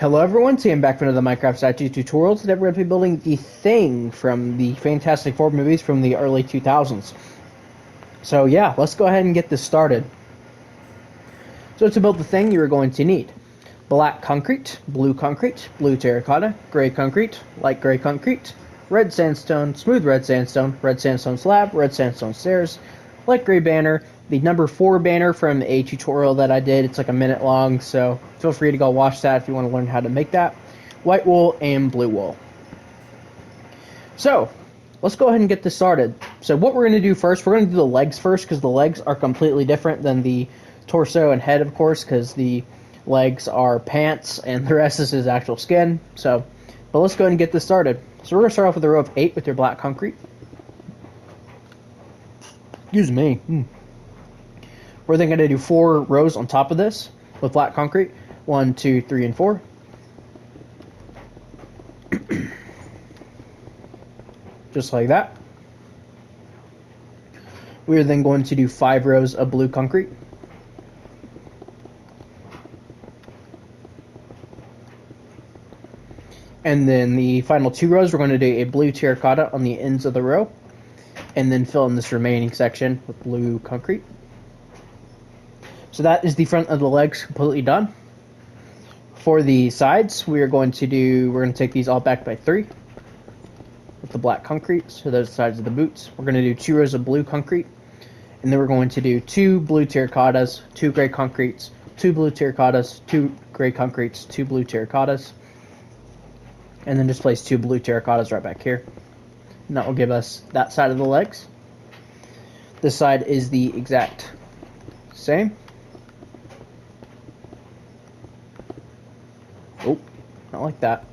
Hello everyone, Sam back for another Minecraft Statue tutorial. Today we're going to be building the Thing from the Fantastic Four movies from the early 2000s. So yeah, let's go ahead and get this started. So to build the Thing, you're going to need black concrete, blue terracotta, gray concrete, light gray concrete, red sandstone, smooth red sandstone slab, red sandstone stairs, light gray banner, the number 4 banner from a tutorial that I did. It's like a minute long, so feel free to go watch that if you want to learn how to make that. White wool and blue wool. So let's go ahead and get this started. So what we're going to do first, we're going to do the legs first, because the legs are completely different than the torso and head, of course, because the legs are pants and the rest is his actual skin. So, but let's go ahead and get this started. So we're going to start off with a row of 8 with your black concrete. Excuse me. We're then going to do 4 rows on top of this with black concrete. 1, 2, 3, and 4. Just like that. We are then going to do 5 rows of blue concrete. And then the final 2 rows, we're going to do a blue terracotta on the ends of the row. And then fill in this remaining section with blue concrete. So that is the front of the legs completely done. For the sides, we're going to take these all back by 3 with the black concrete. So those are the sides of the boots. We're going to do 2 rows of blue concrete, and then we're going to do 2 blue terracottas, 2 gray concretes, 2 blue terracottas, 2 gray concretes, 2 blue terracottas, and then just place 2 blue terracottas right back here. And that will give us that side of the legs. This side is the exact same. Oh, not like that.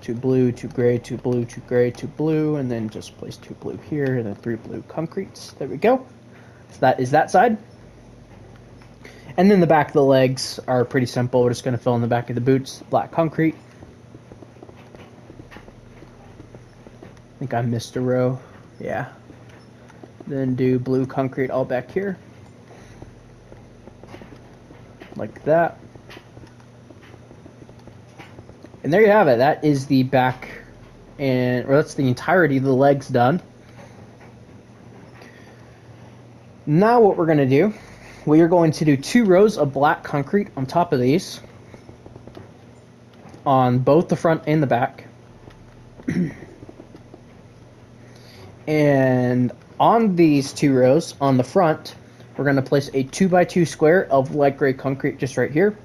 Two blue, 2 gray, 2 blue, 2 gray, 2 blue, and then just place 2 blue here, and then 3 blue concretes. There we go. So that is that side. And then the back of the legs are pretty simple. We're just going to fill in the back of the boots, black concrete. I think I missed a row. Yeah. Then do blue concrete all back here. Like that. And there you have it. That is the back, or that's the entirety of the legs done. Now what we're going to do, we are going to do 2 rows of black concrete on top of these. On both the front and the back. And on these 2 rows, on the front, we're going to place a 2x2 square of light gray concrete just right here.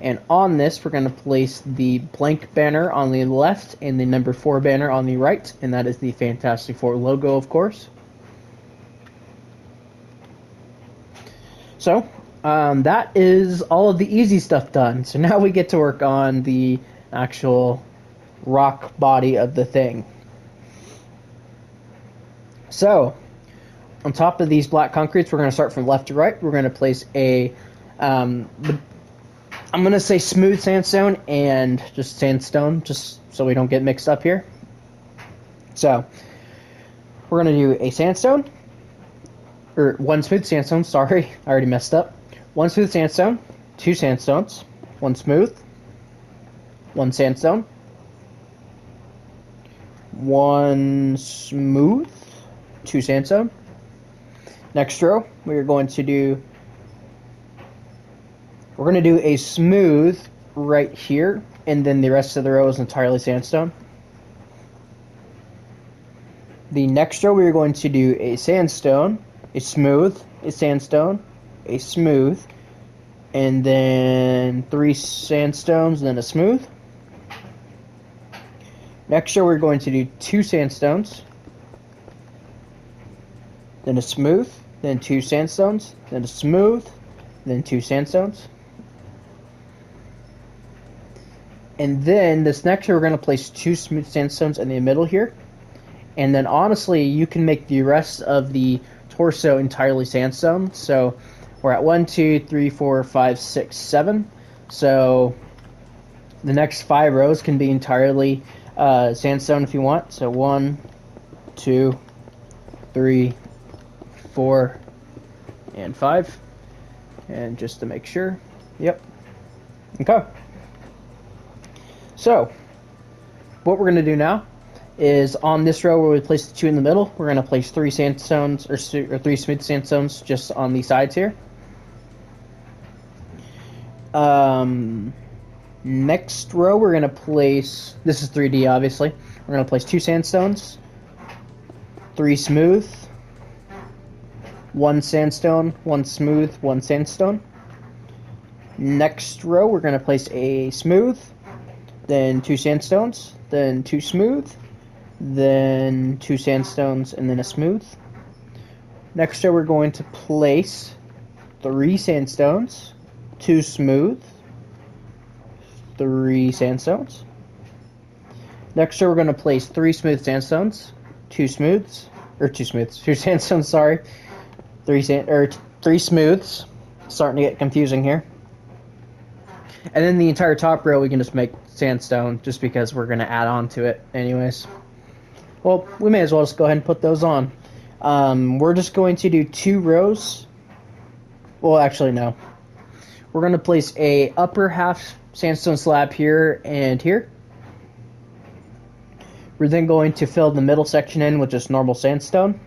And on this, we're going to place the blank banner on the left and the number 4 banner on the right. And that is the Fantastic Four logo, of course. So, that is all of the easy stuff done. So now we get to work on the actual rock body of the Thing. So, on top of these black concretes, we're going to start from left to right. We're going to place a, I'm going to say smooth sandstone and just sandstone, just so we don't get mixed up here. So, we're going to do a sandstone, or 1 smooth sandstone, sorry, I already messed up. 1 smooth sandstone, 2 sandstones, 1 smooth, 1 sandstone, 1 smooth, 2 sandstone. Next row, we're going to do a smooth right here, and then the rest of the row is entirely sandstone. The next row, we're going to do a sandstone, a smooth, a sandstone, a smooth, and then 3 sandstones, and then a smooth. Next row, we're going to do 2 sandstones, then a smooth, then 2 sandstones, then a smooth, then 2 sandstones. And then this next row, we're going to place 2 smooth sandstones in the middle here. And then honestly, you can make the rest of the torso entirely sandstone. So we're at 1, 2, 3, 4, 5, 6, 7. So the next 5 rows can be entirely sandstone if you want. So 1, 2, 3, 4, and 5. And just to make sure. Yep. Okay. So, what we're going to do now is on this row where we place the 2 in the middle, we're going to place 3 sandstones, or 3 smooth sandstones just on the sides here. Next row we're going to place, this is 3D obviously, we're going to place 2 sandstones, 3 smooth, 1 sandstone, 1 smooth, 1 sandstone. Next row we're going to place a smooth, then 2 sandstones, then 2 smooth, then 2 sandstones, and then a smooth. Next row we're going to place 3 sandstones, 2 smooth, 3 sandstones. Next row we're going to place 3 smooth sandstones, 2 smooths, 2 sandstones, sorry, 3 smooths. Starting to get confusing here. And then the entire top row we can just make sandstone, just because we're going to add on to it anyways. Well, we may as well just go ahead and put those on. We're just going to do 2 rows. Well, actually, no. We're going to place a upper half sandstone slab here and here. We're then going to fill the middle section in with just normal sandstone.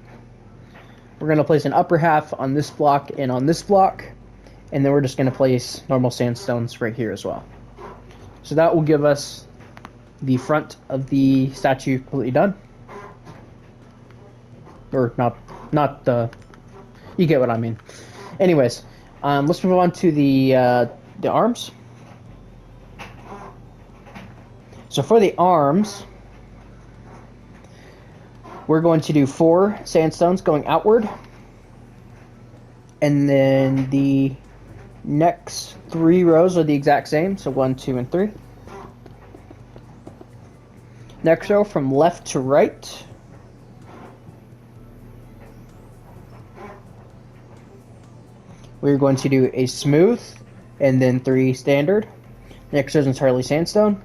We're going to place an upper half on this block and on this block. And then we're just going to place normal sandstones right here as well. So that will give us the front of the statue completely done. Or not the, you get what I mean. Anyways, let's move on to the arms. So for the arms, we're going to do 4 sandstones going outward. And then the next 3 rows are the exact same, so 1, 2, and 3. Next row from left to right. We're going to do a smooth, and then 3 standard. Next row is entirely sandstone.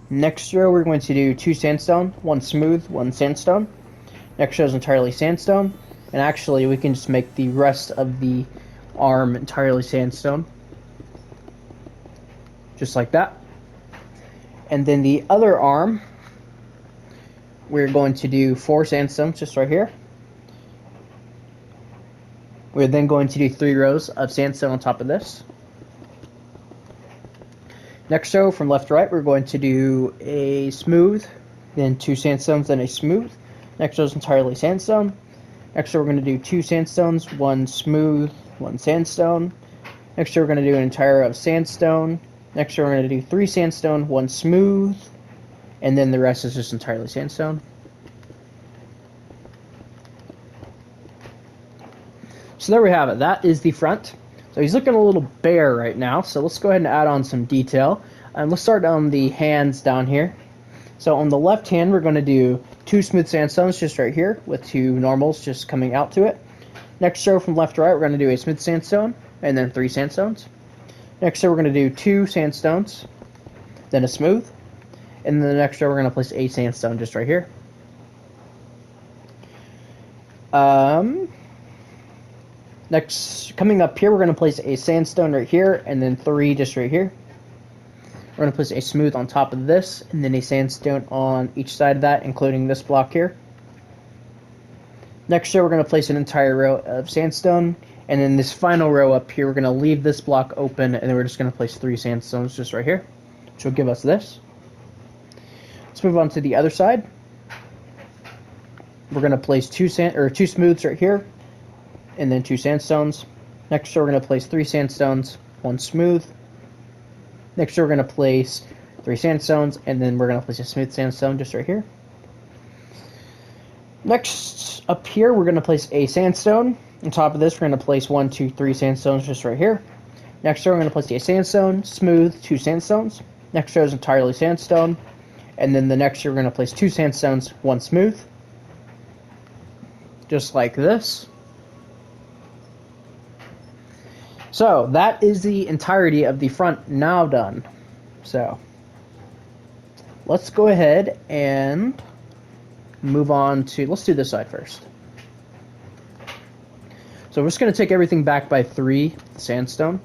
Next row we're going to do 2 sandstone, 1 smooth, 1 sandstone. Next row is entirely sandstone. And actually we can just make the rest of the arm entirely sandstone. Just like that. And then the other arm, we're going to do 4 sandstones just right here. We're then going to do 3 rows of sandstone on top of this. Next row from left to right, we're going to do a smooth, then 2 sandstones, then a smooth. Next row is entirely sandstone. Next row we're going to do 2 sandstones, 1 smooth, 1 sandstone. Next row we're going to do an entire row of sandstone. Next row we're going to do 3 sandstone, 1 smooth, and then the rest is just entirely sandstone. So there we have it. That is the front. So he's looking a little bare right now, so let's go ahead and add on some detail. And let's start on the hands down here. So on the left hand, we're going to do 2 smooth sandstones just right here, with 2 normals just coming out to it. Next row from left to right, we're going to do a smooth sandstone, and then 3 sandstones. Next row, we're going to do 2 sandstones, then a smooth. And then the next row, we're going to place a sandstone just right here. Next, coming up here, we're going to place a sandstone right here, and then 3 just right here. We're going to place a smooth on top of this, and then a sandstone on each side of that, including this block here. Next row, we're going to place an entire row of sandstone, and then this final row up here, we're going to leave this block open, and then we're just going to place 3 sandstones just right here, which will give us this. Let's move on to the other side. We're going to place 2 smooths right here, and then 2 sandstones. Next row, we're going to place 3 sandstones, 1 smooth. Next row, we're going to place 3 sandstones, and then we're going to place a smooth sandstone just right here. Next, up here, we're going to place a sandstone. On top of this, we're going to place 1, 2, 3 sandstones just right here. Next row, we're going to place a sandstone, smooth, 2 sandstones. Next row is entirely sandstone. And then the next row, we're going to place 2 sandstones, 1 smooth. Just like this. So, that is the entirety of the front now done. So, let's go ahead and move on to, let's do this side first. So we're just going to take everything back by 3 sandstone.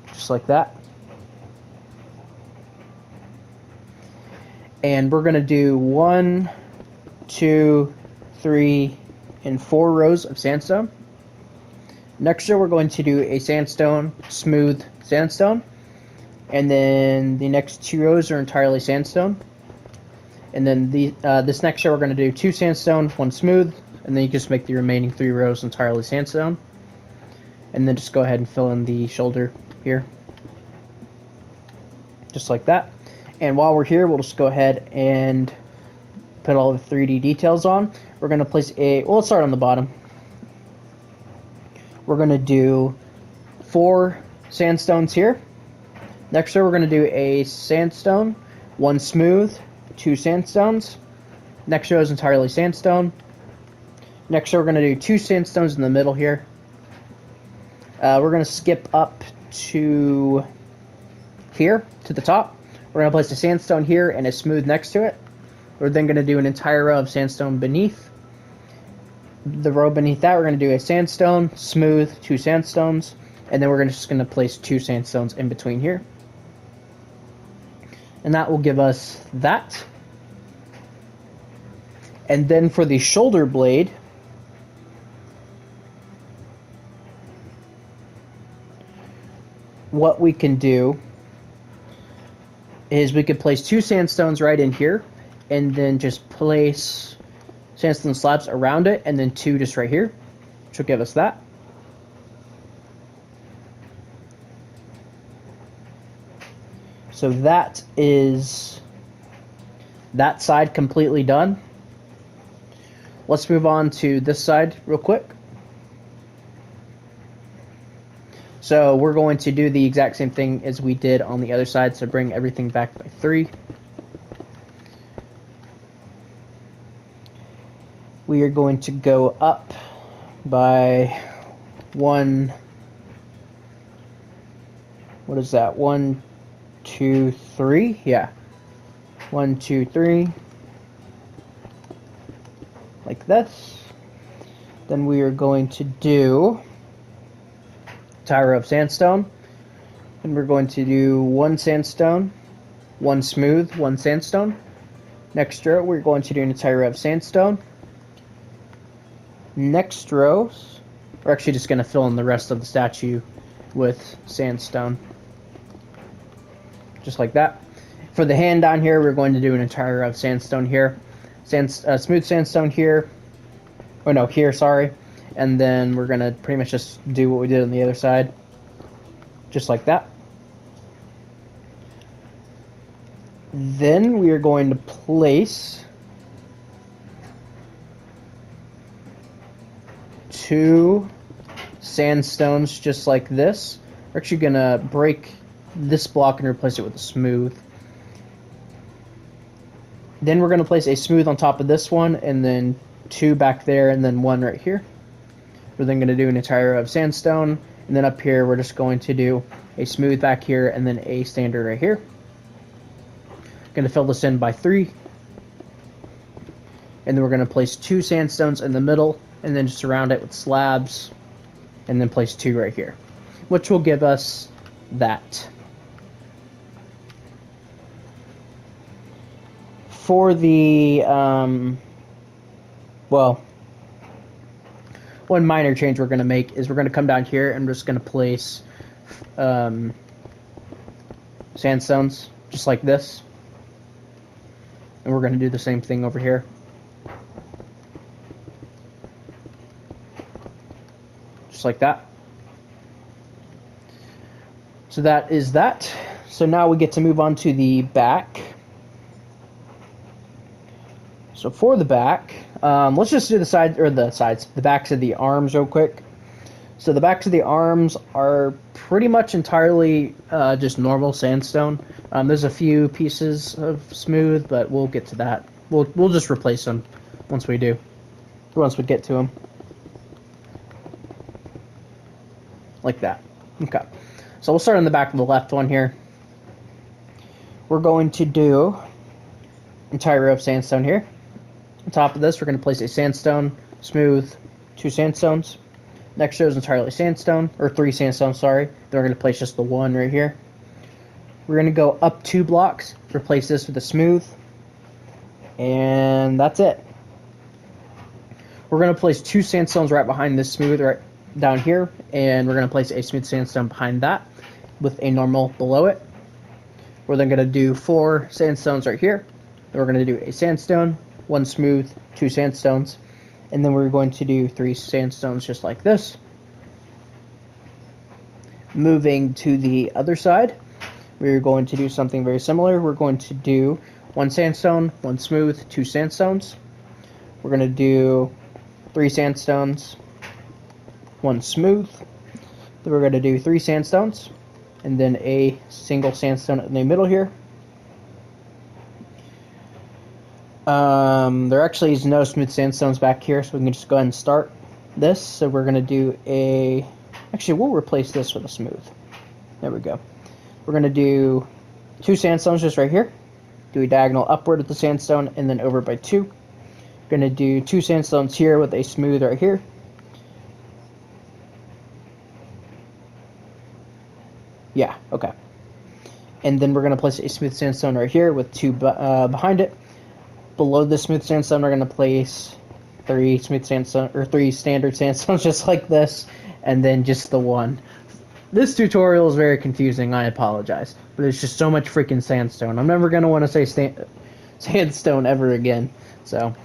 Just like that. And we're going to do 1, 2, 3, and 4 rows of sandstone. Next row we're going to do a sandstone, smooth sandstone. And then the next 2 rows are entirely sandstone. And then this next row we're going to do 2 sandstone, 1 smooth. And then you just make the remaining 3 rows entirely sandstone. And then just go ahead and fill in the shoulder here. Just like that. And while we're here, we'll just go ahead and put all the 3D details on. We're going to place well, let's start on the bottom. We're going to do 4 sandstones here. Next row, we're going to do a sandstone, 1 smooth, 2 sandstones. Next row is entirely sandstone. Next row, we're going to do 2 sandstones in the middle here. We're going to skip up to here, to the top. We're going to place a sandstone here and a smooth next to it. We're then going to do an entire row of sandstone beneath. The row beneath that, we're going to do a sandstone, smooth, 2 sandstones, and then we're just going to place 2 sandstones in between here. And that will give us that. And then for the shoulder blade, what we can do is we could place 2 sandstones right in here, and then just place sandstone slabs around it, and then 2 just right here, which will give us that. So that is that side completely done. Let's move on to this side real quick. So we're going to do the exact same thing as we did on the other side, so bring everything back by 3. We are going to go up by 1, what is that, 1, 2, 3, yeah, 1, 2, 3, like this. Then we are going to do entire row of sandstone, and we're going to do 1 sandstone, 1 smooth, 1 sandstone. Next row, we're going to do an entire row of sandstone. Next row, we're actually just going to fill in the rest of the statue with sandstone. Just like that. For the hand down here, we're going to do an entire row of sandstone here. Smooth sandstone here. Oh no, here, sorry. And then we're going to pretty much just do what we did on the other side. Just like that. Then we are going to place 2 sandstones just like this. We're actually going to break this block and replace it with a smooth. Then we're going to place a smooth on top of this one, and then 2 back there, and then 1 right here. We're then going to do an entire row of sandstone, and then up here we're just going to do a smooth back here, and then a standard right here. Going to fill this in by 3. And then we're going to place 2 sandstones in the middle, and then just surround it with slabs, and then place 2 right here, which will give us that. For the, well, one minor change we're going to make is we're going to come down here and we're just going to place sandstones just like this. And we're going to do the same thing over here. Just like that. So that is that. So now we get to move on to the back. So for the back, let's just do the backs of the arms real quick. So the backs of the arms are pretty much entirely just normal sandstone. There's a few pieces of smooth, but we'll get to that. We'll just replace them once we get to them. Like that. Okay. So we'll start on the back of the left one here. We're going to do entire row of sandstone here. On top of this, we're going to place a sandstone, smooth, 2 sandstones. Next row is entirely sandstone, or 3 sandstone, sorry. Then we're going to place just the 1 right here. We're going to go up 2 blocks, replace this with a smooth, and that's it. We're going to place 2 sandstones right behind this smooth right down here, and we're going to place a smooth sandstone behind that with a normal below it. We're then going to do 4 sandstones right here. Then we're going to do a sandstone, 1 smooth, 2 sandstones, and then we're going to do 3 sandstones just like this. Moving to the other side, we're going to do something very similar. We're going to do 1 sandstone, 1 smooth, 2 sandstones. We're going to do 3 sandstones, 1 smooth. Then we're going to do 3 sandstones, and then a single sandstone in the middle here. There actually is no smooth sandstones back here, so we can just go ahead and start this. So we're going to do a... Actually, we'll replace this with a smooth. There we go. We're going to do 2 sandstones just right here. Do a diagonal upward with the sandstone, and then over by 2. Going to do 2 sandstones here with a smooth right here. Yeah, okay. And then we're going to place a smooth sandstone right here with 2 behind it. Below the smooth sandstone, we're going to place 3 smooth sandstone, or 3 standard sandstones just like this, and then just the 1. This tutorial is very confusing, I apologize. But there's just so much freaking sandstone. I'm never going to want to say sandstone ever again. So,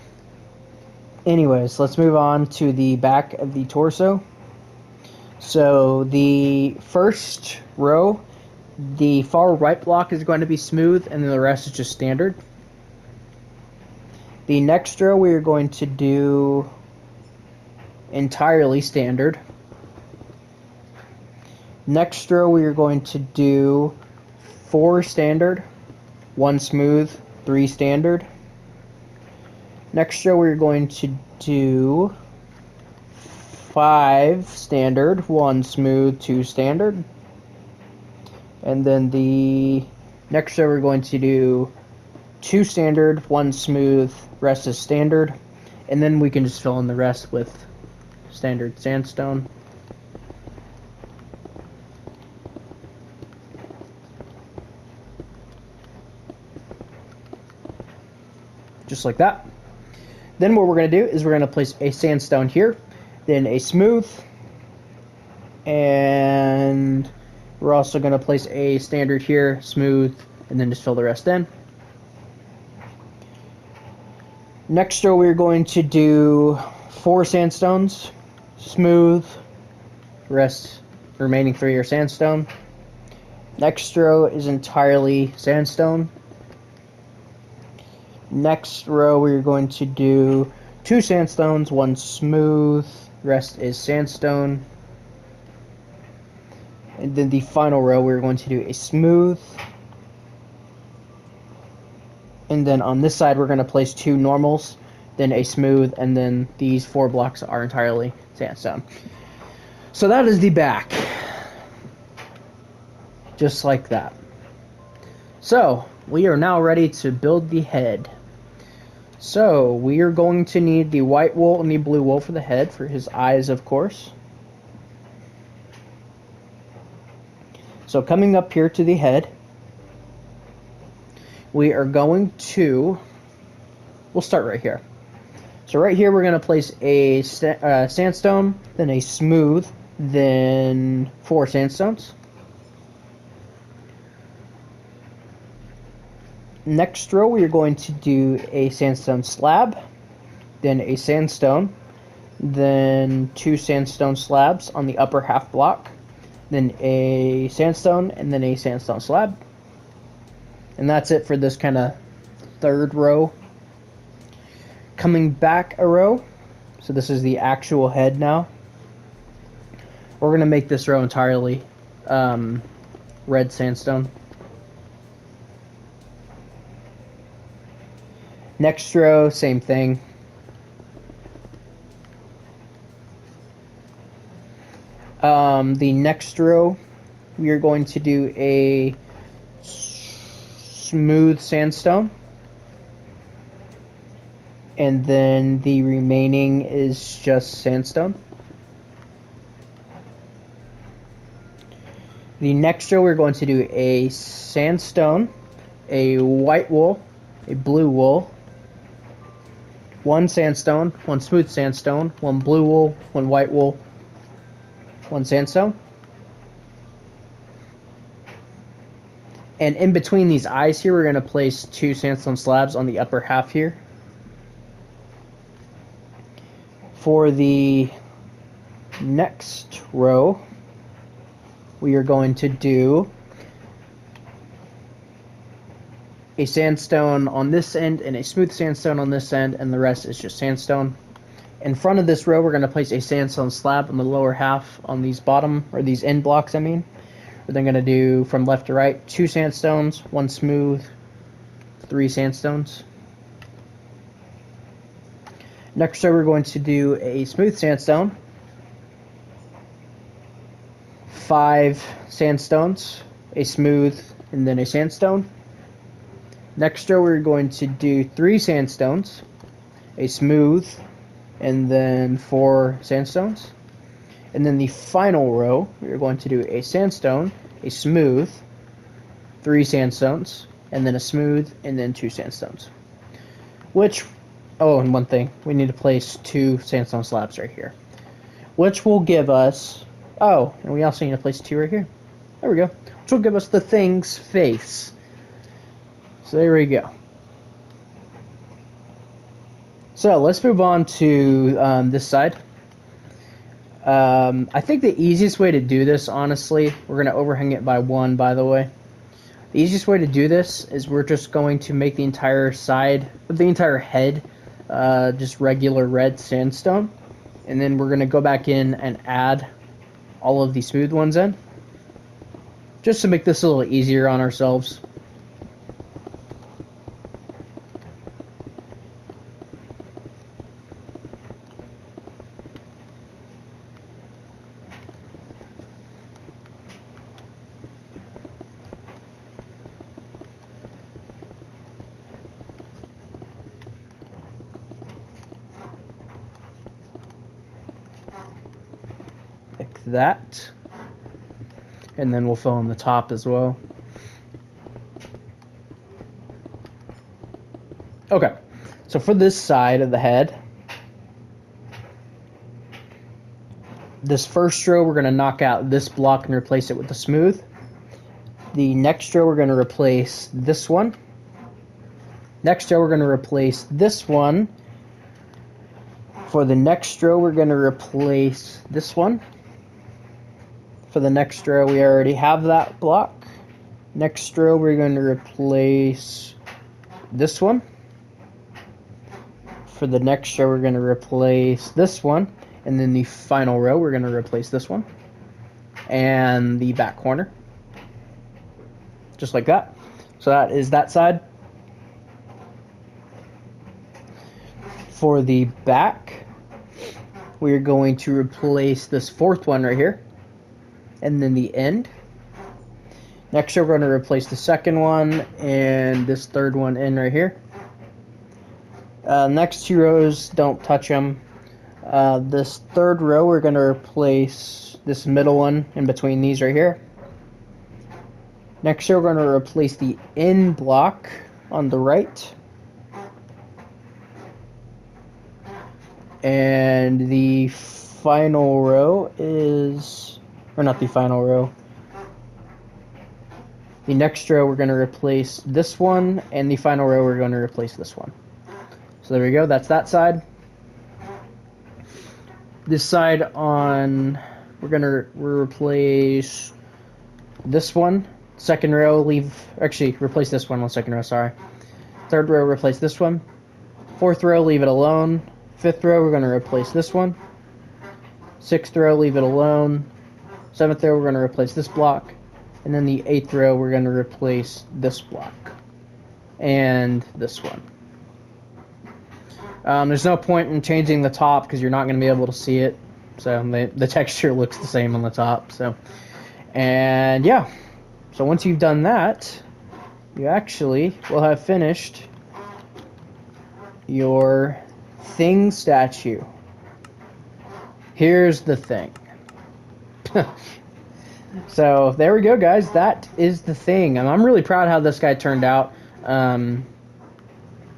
anyways, let's move on to the back of the torso. So, the first row, the far right block is going to be smooth, and then the rest is just standard. The next row we are going to do entirely standard. Next row we are going to do 4 standard, 1 smooth, 3 standard. Next row we're going to do 5 standard, 1 smooth, 2 standard. And then the next row we're going to do 2 standard, 1 smooth, rest is standard. And then we can just fill in the rest with standard sandstone. Just like that. Then what we're going to do is we're going to place a sandstone here, then a smooth, and we're also going to place a standard here, smooth, and then just fill the rest in. Next row we're going to do 4 sandstones, smooth, rest remaining 3 are sandstone. Next row is entirely sandstone. Next row we're going to do 2 sandstones, 1 smooth, rest is sandstone. And then the final row we're going to do a smooth. And then on this side we're going to place 2 normals, then a smooth, and then these 4 blocks are entirely sandstone. So that is the back. Just like that. So, we are now ready to build the head. So, we are going to need the white wool and the blue wool for the head, for his eyes, of course. So, coming up here to the head, we are going to... We'll start right here. So, right here, we're going to place a sandstone, then a smooth, then 4 sandstones. Next row, we are going to do a sandstone slab, then a sandstone, then 2 sandstone slabs on the upper half block, then a sandstone, and then a sandstone slab. And that's it for this kind of third row. Coming back a row, so this is the actual head now. We're going to make this row entirely red sandstone. Next row, same thing. The next row, we are going to do a smooth sandstone. And then the remaining is just sandstone. The next row we're going to do a sandstone, a white wool, a blue wool, one sandstone, one smooth sandstone, one blue wool, one white wool, one sandstone. And in between these eyes here, we're going to place 2 sandstone slabs on the upper half here. For the next row, we are going to do a sandstone on this end and a smooth sandstone on this end, and the rest is just sandstone. In front of this row, we're going to place a sandstone slab on the lower half on these bottom, or these end blocks, I mean. We're then going to do, from left to right, 2 sandstones, 1 smooth, 3 sandstones. Next row, we're going to do a smooth sandstone, 5 sandstones, a smooth, and then a sandstone. Next row, we're going to do 3 sandstones, a smooth, and then 4 sandstones. And then the final row, we're going to do a sandstone, a smooth, 3 sandstones, and then a smooth, and then 2 sandstones. Which, oh, and one thing, we need to place 2 sandstone slabs right here. Which will give us, oh, and we also need to place 2 right here. There we go. Which will give us the thing's face. So there we go. So let's move on to this side. I think the easiest way to do this, honestly, we're going to overhang it by 1, by the way. The easiest way to do this is we're just going to make the entire side, the entire head, just regular red sandstone. And then we're going to go back in and add all of the smooth ones in. Just to make this a little easier on ourselves. Like that. And then we'll fill in the top as well. Okay, so for this side of the head, this first row we're going to knock out this block and replace it with the smooth. The next row we're going to replace this one. Next row we're going to replace this one. For the next row we're going to replace this one. For the next row, we already have that block. Next row, we're going to replace this one. For the next row, we're going to replace this one. And then the final row, we're going to replace this one. And the back corner. Just like that. So that is that side. For the back, we're going to replace this 4th one right here. And then the end. Next we're going to replace the 2nd one and this 3rd one in right here. Next 2 rows, don't touch them. This 3rd row we're going to replace this middle one in between these right here. Next we're going to replace the end block on the right. And the final row is... or not the final row. The next row we're going to replace this one, and the final row we're going to replace this one. So there we go, that's that side. This side on, we'll replace this one. 2nd row, replace this one 2nd row, sorry. 3rd row, replace this one. 4th row, leave it alone. 5th row, we're going to replace this one. 6th row, leave it alone. 7th row, we're going to replace this block. And then the 8th row, we're going to replace this block. And this one. There's no point in changing the top because you're not going to be able to see it. So the texture looks the same on the top. And yeah. So once you've done that, you actually will have finished your thing statue. Here's the thing. So there we go, guys. That is the thing, and I'm really proud how this guy turned out.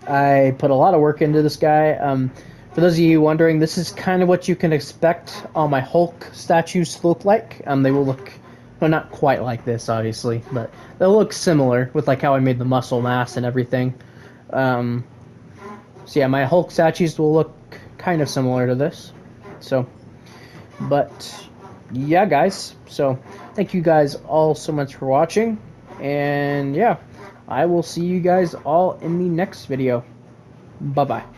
I put a lot of work into this guy. For those of you wondering, this is kind of what you can expect all my Hulk statues to look like. They will look, well, not quite like this, obviously, but they'll look similar with like how I made the muscle mass and everything. So yeah, my Hulk statues will look kind of similar to this. So, but yeah, guys. So thank you guys all so much for watching, and yeah, I will see you guys all in the next video. Bye bye.